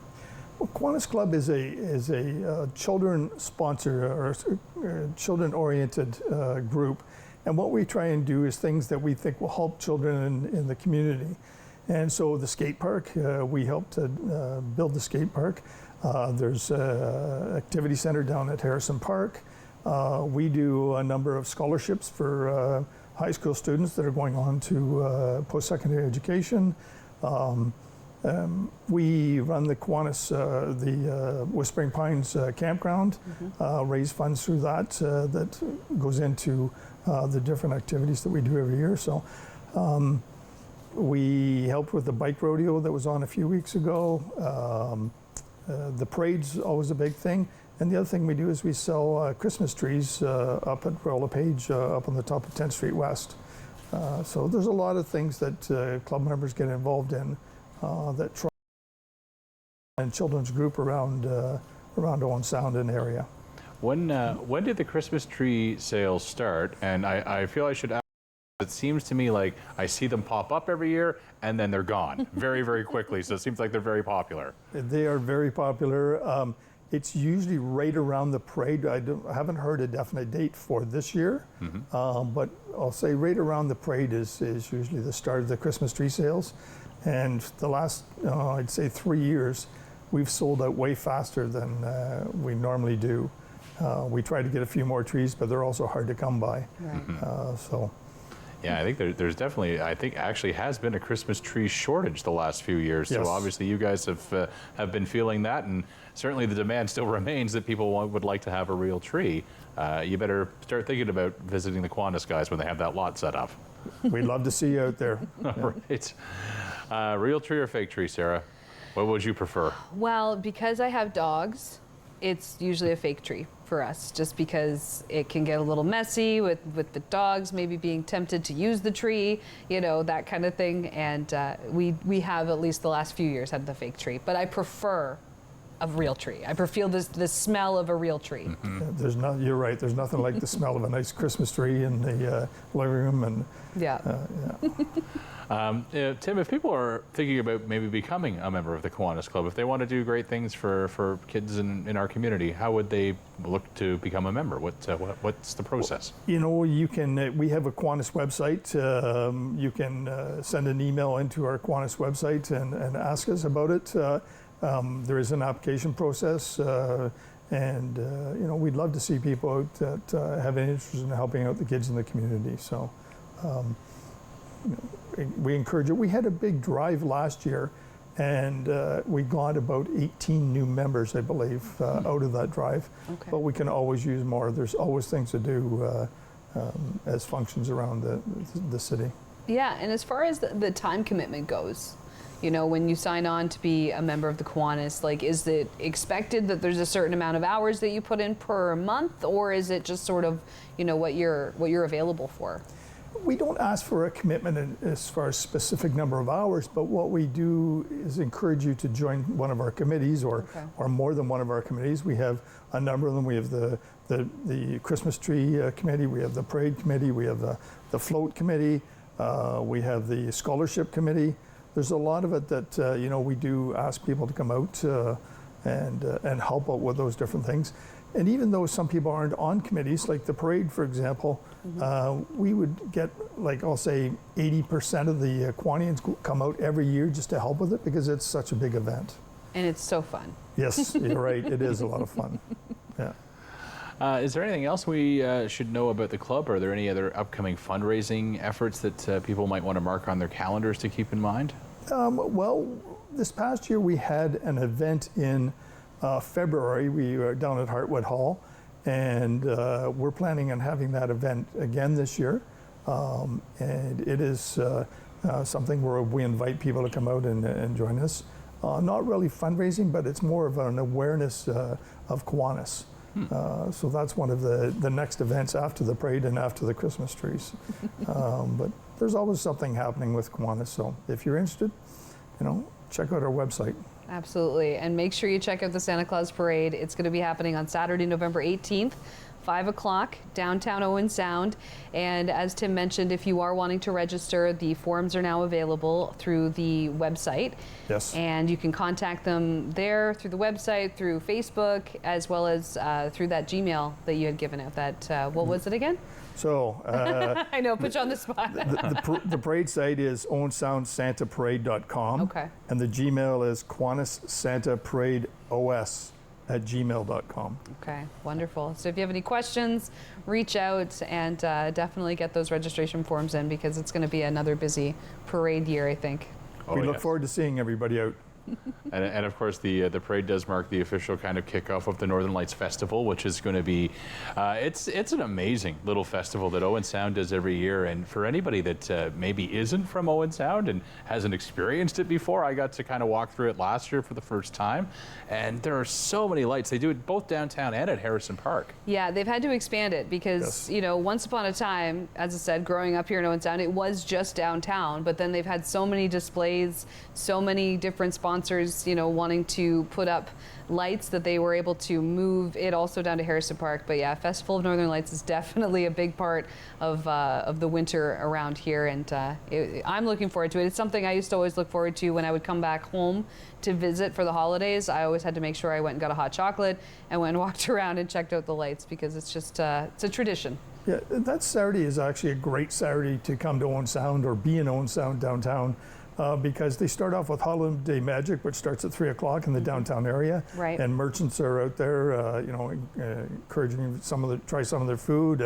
Well, Kiwanis Club is a children sponsor or children-oriented group, and what we try and do is things that we think will help children in the community. And so the skate park, we helped to build the skate park. There's an activity center down at Harrison Park. We do a number of scholarships for high school students that are going on to post-secondary education. We run the Kiwanis, the Whispering Pines campground, raise funds through that that goes into the different activities that we do every year. So we helped with the bike rodeo that was on a few weeks ago. The parade's always a big thing. And the other thing we do is we sell Christmas trees up at Royal LePage, up on the top of 10th Street West. So there's a lot of things that club members get involved in that try and children's group around Owen Sound and area. When did the Christmas tree sales start? And I feel I should ask, it seems to me like I see them pop up every year and then they're gone very, very quickly. So it seems like they're very popular. They are very popular. It's usually right around the parade. I haven't heard a definite date for this year, but I'll say right around the parade is usually the start of the Christmas tree sales. And the last, I'd say 3 years, we've sold out way faster than we normally do. We try to get a few more trees, but they're also hard to come by. Right. Yeah, I think there's definitely, I think actually has been a Christmas tree shortage the last few years. Yes. So obviously you guys have been feeling that, and certainly the demand still remains that people would like to have a real tree. You better start thinking about visiting the Kiwanis guys when they have that lot set up. We'd love to see you out there. All right. Real tree or fake tree, Sarah? What would you prefer? Well, because I have dogs, it's usually a fake tree for us, just because it can get a little messy with the dogs maybe being tempted to use the tree, you know, that kind of thing. And we have, at least the last few years, had the fake tree. But I prefer a real tree. I feel the smell of a real tree. Yeah, you're right. There's nothing like the smell of a nice Christmas tree in the living room. And Tim, if people are thinking about maybe becoming a member of the Kiwanis Club, if they want to do great things for kids in our community, how would they look to become a member? What's the process? You know, you can. We have a Kiwanis website. You can send an email into our Kiwanis website and ask us about it. There is an application process, and you know, we'd love to see people out that have an interest in helping out the kids in the community. So. We encourage it. We had a big drive last year, and we got about 18 new members, I believe, out of that drive. Okay. But we can always use more. There's always things to do as functions around the city. Yeah, and as far as the time commitment goes, you know, when you sign on to be a member of the Kiwanis, like, is it expected that there's a certain amount of hours that you put in per month, or is it just sort of, you know, what you're available for? We don't ask for a commitment as far as specific number of hours, but what we do is encourage you to join one of our committees or more than one of our committees. We have a number of them. We have the Christmas tree committee, we have the parade committee, we have the float committee, we have the scholarship committee. There's a lot of it that you know, we do ask people to come out and help out with those different things. And even though some people aren't on committees, like the parade, for example, we would get, like, I'll say 80% of the Kiwanians come out every year just to help with it because it's such a big event. And it's so fun. Yes, you're right. It is a lot of fun. Yeah. Is there anything else we should know about the club? Are there any other upcoming fundraising efforts that people might want to mark on their calendars to keep in mind? Well, this past year we had an event in February. We were down at Hartwood Hall, and we're planning on having that event again this year. And it is something where we invite people to come out and join us. Not really fundraising, but it's more of an awareness of Kiwanis. So that's one of the next events after the parade and after the Christmas trees. But there's always something happening with Kiwanis. So if you're interested, check out our website. Absolutely. And make sure you check out the Santa Claus Parade. It's going to be happening on Saturday, November 18th. 5 o'clock, downtown Owen Sound. And as Tim mentioned, if you are wanting to register, the forms are now available through the website. Yes. And you can contact them there through the website, through Facebook, as well as through that Gmail that you had given out. That what was it again? So I know, put you on the spot. the parade site is owensoundsantaparade.com. Okay. And the Gmail is KiwanisSantaParadeOS@gmail.com. Okay, wonderful. So if you have any questions, reach out and definitely get those registration forms in, because it's going to be another busy parade year, I think. We look forward to seeing everybody out. And of course, the parade does mark the official kind of kickoff of the Northern Lights Festival, which is going to be, it's an amazing little festival that Owen Sound does every year. And for anybody that maybe isn't from Owen Sound and hasn't experienced it before, I got to kind of walk through it last year for the first time. And there are so many lights. They do it both downtown and at Harrison Park. Yeah, they've had to expand it because, once upon a time, as I said, growing up here in Owen Sound, it was just downtown. But then they've had so many displays, so many different sponsors, wanting to put up lights that they were able to move it also down to Harrison Park. But yeah, Festival of Northern Lights is definitely a big part of the winter around here, and I'm looking forward to it. It's something I used to always look forward to when I would come back home to visit for the holidays. I always had to make sure I went and got a hot chocolate and went and walked around and checked out the lights, because it's just it's a tradition. Yeah, that Saturday is actually a great Saturday to come to Owen Sound or be in Owen Sound downtown. Because they start off with Holiday Magic, which starts at 3 o'clock in the downtown area. Right. And merchants are out there, encouraging try some of their food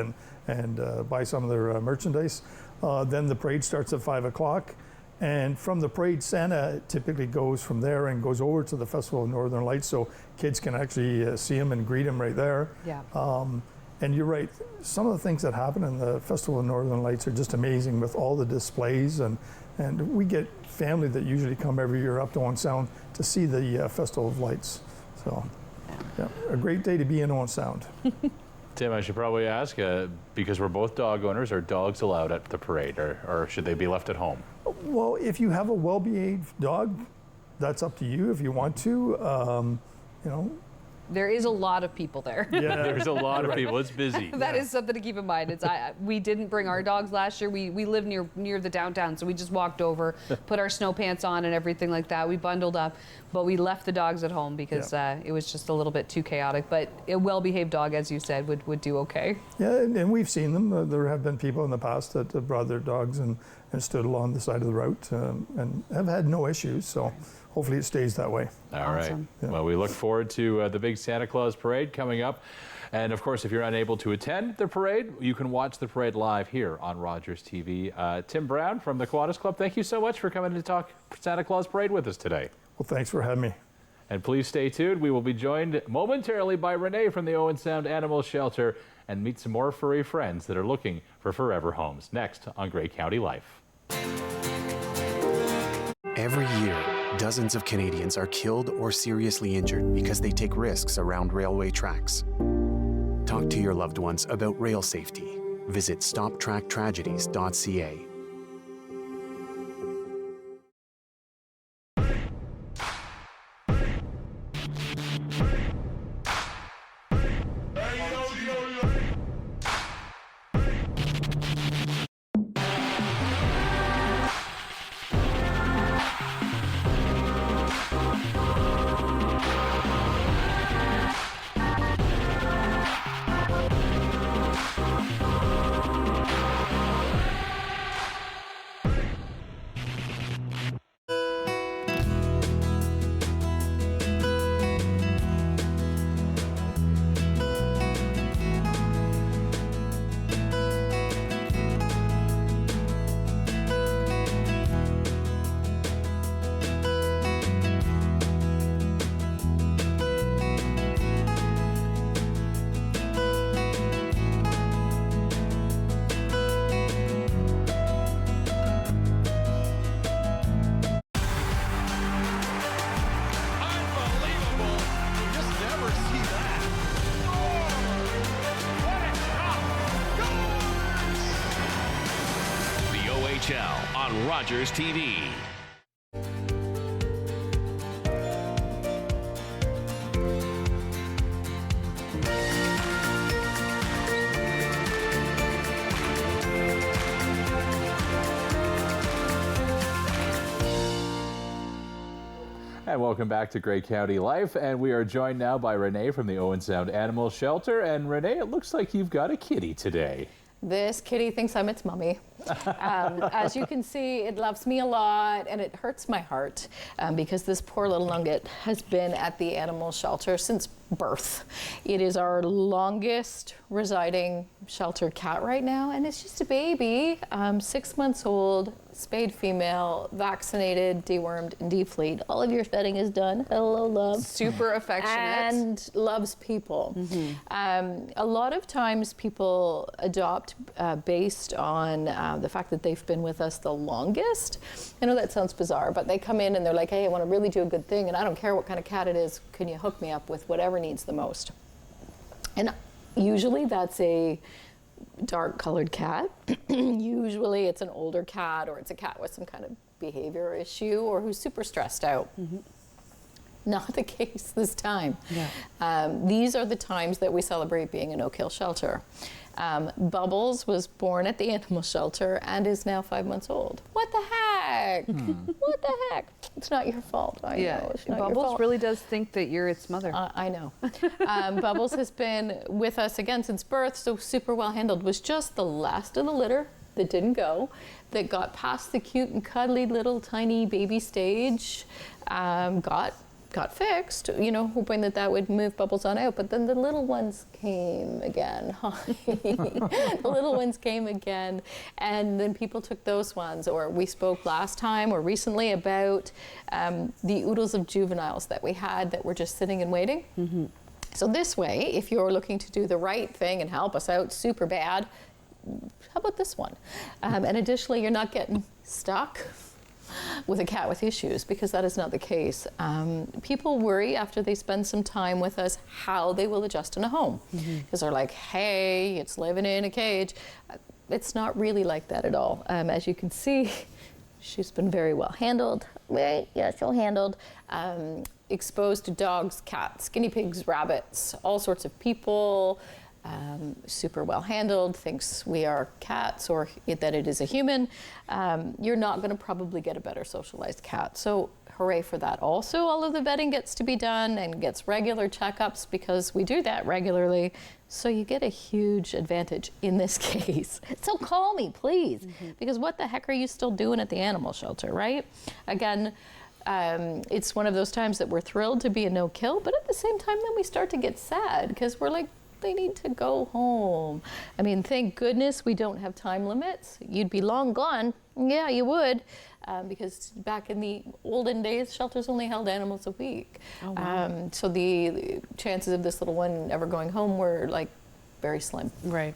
and buy some of their merchandise. Then the parade starts at 5 o'clock. And from the parade, Santa typically goes from there and goes over to the Festival of Northern Lights, so kids can actually see him and greet him right there. Yeah. And you're right, some of the things that happen in the Festival of Northern Lights are just amazing, with all the displays, and we get family that usually come every year up to Owen Sound to see the Festival of Lights. So, yeah, a great day to be in Owen Sound. Tim, I should probably ask, because we're both dog owners, are dogs allowed at the parade, or should they be left at home? Well, if you have a well-behaved dog, that's up to you if you want to. There is a lot of people there. Yeah, there's a lot of people. It's busy. That is something to keep in mind. We didn't bring our dogs last year. We live near the downtown, so we just walked over, put our snow pants on and everything like that. We bundled up, but we left the dogs at home because it was just a little bit too chaotic. But a well-behaved dog, as you said, would do okay. Yeah, and we've seen them. There have been people in the past that have brought their dogs and stood along the side of the route and have had no issues. So hopefully it stays that way. All right. Yeah. Well, we look forward to the big Santa Claus parade coming up. And of course, if you're unable to attend the parade, you can watch the parade live here on Rogers TV. Tim Brown from the Kiwanis Club, thank you so much for coming to talk Santa Claus parade with us today. Well, thanks for having me. And please stay tuned. We will be joined momentarily by Renee from the Owen Sound Animal Shelter and meet some more furry friends that are looking for forever homes. Next on Grey County Life. Every year, dozens of Canadians are killed or seriously injured because they take risks around railway tracks. Talk to your loved ones about rail safety. Visit stoptracktragedies.ca. on Rogers TV. And welcome back to Grey County Life, and we are joined now by Renee from the Owen Sound Animal Shelter. And Renee, it looks like you've got a kitty today. This kitty thinks I'm its mummy. As you can see, it loves me a lot, and it hurts my heart because this poor little nugget has been at the animal shelter since birth. It is our longest residing shelter cat right now, and it's just a baby, 6 months old, spayed female, vaccinated, dewormed, and defleed. All of your vetting is done. Hello, love. Super affectionate. And loves people. A lot of times people adopt based on the fact that they've been with us the longest. I know that sounds bizarre, but they come in and they're like, hey, I want to really do a good thing, and I don't care what kind of cat it is. Can you hook me up with whatever needs the most? And usually that's a dark colored cat. Usually it's an older cat, or it's a cat with some kind of behavior issue, or who's super stressed out. Not the case this time. These are the times that we celebrate being a no-kill shelter. Bubbles was born at the animal shelter and is now 5 months old. What the heck? What the heck? It's not your fault. I know. It's not your Bubbles fault. really does think that you're its mother. I know. Bubbles has been with us again since birth, so super well handled. Was just the last of the litter that didn't go, that got past the cute and cuddly little tiny baby stage, got fixed, you know, hoping that that would move Bubbles on out. But then the little ones came again. The little ones came again. And then people took those ones. Or we spoke last time or recently about the oodles of juveniles that we had that were just sitting and waiting. So this way, if you're looking to do the right thing and help us out super bad, how about this one? And additionally, you're not getting stuck with a cat with issues, because that is not the case. People worry after they spend some time with us how they will adjust in a home, because they're like, hey, it's living in a cage. It's not really like that at all. As you can see, she's been very well handled. Right? Yes, well handled. Exposed to dogs, cats, guinea pigs, rabbits, all sorts of people. Super well handled, thinks we are cats or that it is a human. You're not going to probably get a better socialized cat. So hooray for that. Also, all of the vetting gets to be done and gets regular checkups, because we do that regularly. So you get a huge advantage in this case. So call me, please, because what the heck are you still doing at the animal shelter, right? Again, it's one of those times that we're thrilled to be a no-kill, but at the same time, then we start to get sad, because we're like, they need to go home. I mean, thank goodness we don't have time limits. You'd be long gone. Yeah, you would. Because back in the olden days, shelters only held animals a week. Oh, wow. So the chances of this little one ever going home were like very slim. Right.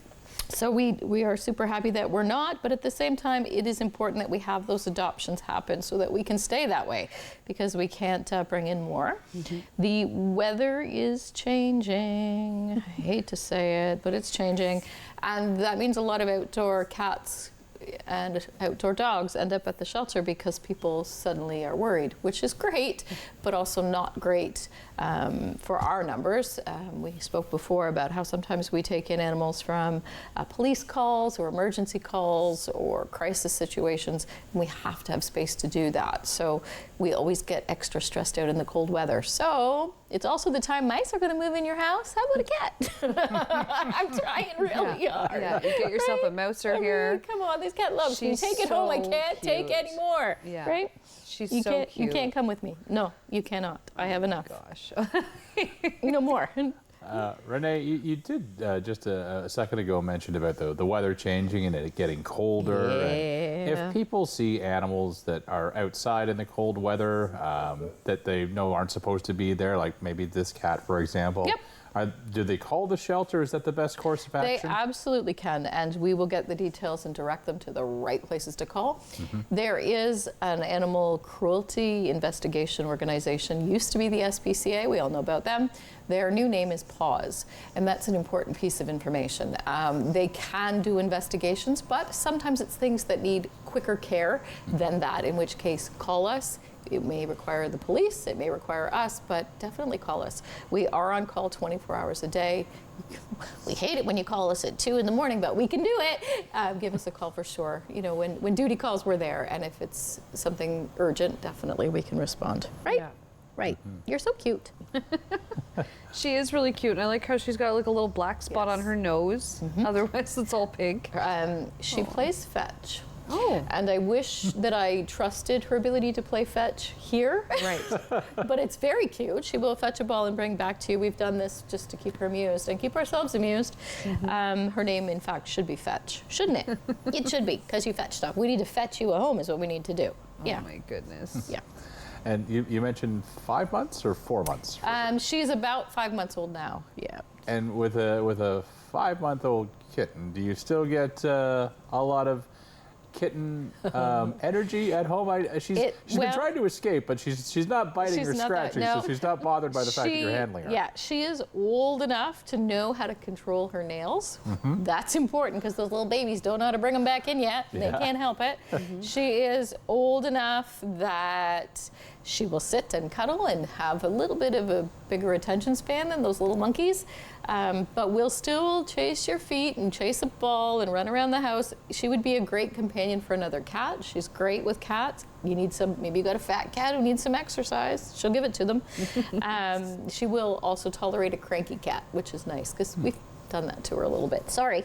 So we are super happy that we're not, but at the same time, it is important that we have those adoptions happen so that we can stay that way, because we can't bring in more. The weather is changing. I hate to say it, but it's changing. And that means a lot of outdoor cats and outdoor dogs end up at the shelter because people suddenly are worried, which is great, but also not great for our numbers. We spoke before about how sometimes we take in animals from police calls or emergency calls or crisis situations, and we have to have space to do that. So we always get extra stressed out in the cold weather. So it's also the time mice are going to move in your house. How about a cat? I'm trying really hard. Yeah, you get yourself a mouser here. Come on, this cat loves me. She's Take it home. I can't take cute. any more. Yeah. Right? She's you so can't, cute. You can't come with me. No, you cannot. I have enough. Gosh. No more. Renee, you did just a second ago mentioned about the weather changing and it getting colder. Yeah. And if people see animals that are outside in the cold weather that they know aren't supposed to be there, like maybe this cat, for example, Yep. Do they call the shelter? Is that the best course of action? They absolutely can, and we will get the details and direct them to the right places to call. There is an animal cruelty investigation organization, used to be the SPCA, we all know about them. Their new name is PAWS, and that's an important piece of information. They can do investigations, but sometimes it's things that need quicker care than that, in which case call us. It may require the police, it may require us, but definitely call us. We are on call 24 hours a day. We hate it when you call us at 2 in the morning, but we can do it. Give us a call for sure. You know, when duty calls, we're there, and if it's something urgent, definitely we can respond. Right? Yeah. Right. You're so cute. She is really cute. And I like how she's got like a little black spot on her nose. Otherwise, it's all pink. She plays fetch. Oh. And I wish that I trusted her ability to play fetch here. Right. But it's very cute. She will fetch a ball and bring back to you. We've done this just to keep her amused and keep ourselves amused. Her name, in fact, should be Fetch, shouldn't it? It should be, because you fetch stuff. We need to fetch you a home is what we need to do. Oh my goodness. Yeah. And you mentioned 5 months or 4 months? She's about 5 months old now. Yeah. And with a 5-month-old kitten, do you still get a lot of kitten energy at home? She's been trying to escape, but she's not biting or scratching, so she's not bothered by the fact that you're handling her. Yeah, she is old enough to know how to control her nails. That's important because those little babies don't know how to bring them back in yet. They can't help it. She is old enough that she will sit and cuddle and have a little bit of a bigger attention span than those little monkeys. But we'll still chase your feet and chase a ball and run around the house. She would be a great companion for another cat. She's great with cats. You need some, maybe you got a fat cat who needs some exercise. She'll give it to them. She will also tolerate a cranky cat, which is nice because we've done that to her a little bit. Sorry,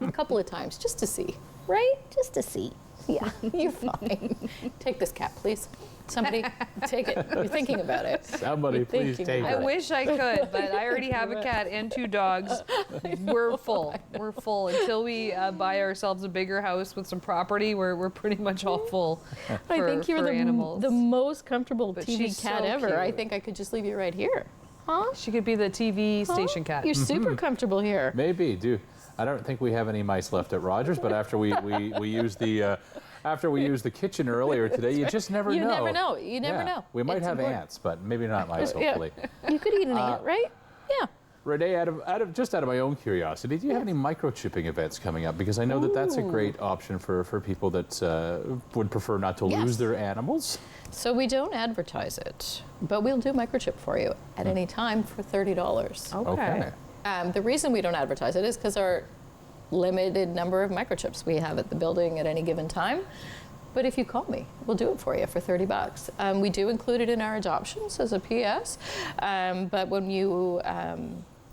a couple of times just to see, right? Just to see. Yeah, you're fine. Take this cat, please. Somebody take it. You're thinking about it. Somebody please take it. I wish I could, but I already have a cat and 2 dogs. We're full. We're full. Until we buy ourselves a bigger house with some property, we're pretty much all full for, I think you're the most comfortable But TV she's cat so ever. cute. I think I could just leave you right here. Huh? She could be the TV station cat. You're super comfortable here. Maybe. I don't think we have any mice left at Rogers, but after we use the after we used the kitchen earlier today, you just never know. You never know. You never know. We might It's have important. ants, but maybe not mice, hopefully. You could eat an ant, right? Yeah. Renee, out of my own curiosity, do you have any microchipping events coming up? Because I know that's a great option for people that would prefer not to lose their animals. So we don't advertise it, but we'll do microchip for you at any time for $30. Okay. The reason we don't advertise it is because our limited number of microchips we have at the building at any given time. But if you call me, we'll do it for you for $30. We do include it in our adoptions as a PS. But when you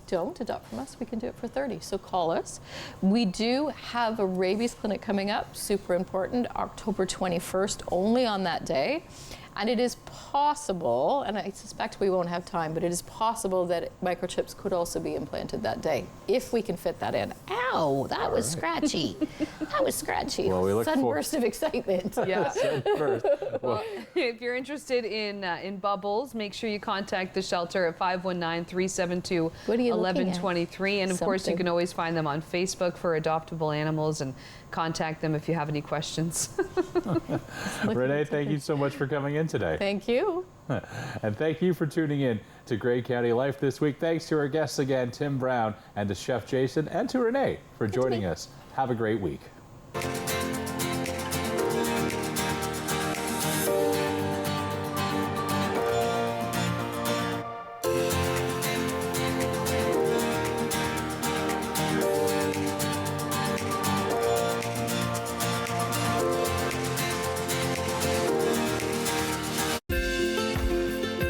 don't adopt from us, we can do it for $30. So call us. We do have a rabies clinic coming up, super important, October 21st, only on that day. And it is possible, and I suspect we won't have time, but it is possible that microchips could also be implanted that day, if we can fit that in. Ow, that was scratchy. That was scratchy. Well, we look Sudden burst of excitement. Yeah. Well, if you're interested in bubbles, make sure you contact the shelter at 519-372-1123. And of course, you can always find them on Facebook for Adoptable Animals and contact them if you have any questions. Renee, thank you so much for coming in today. Thank you. And thank you for tuning in to Grey County Life this week. Thanks to our guests again, Tim Brown, and to Chef Jason, and to Renee for joining us. Have a great week.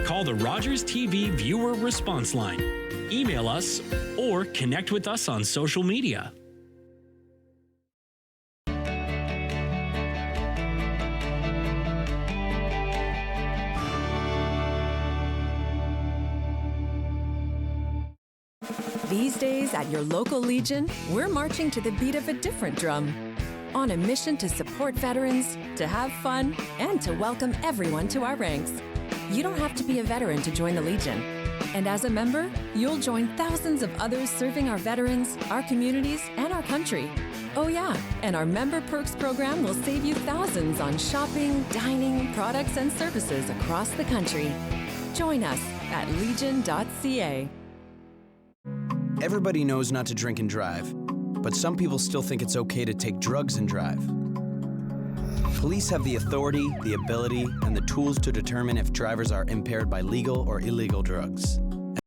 Call the Rogers TV viewer response line, email us, or connect with us on social media. These days at your local Legion, we're marching to the beat of a different drum. On a mission to support veterans, to have fun, and to welcome everyone to our ranks. You don't have to be a veteran to join the Legion. And as a member, you'll join thousands of others serving our veterans, our communities, and our country. Oh yeah, and our Member Perks program will save you thousands on shopping, dining, products, and services across the country. Join us at legion.ca. Everybody knows not to drink and drive, but some people still think it's okay to take drugs and drive. Police have the authority, the ability, and the tools to determine if drivers are impaired by legal or illegal drugs.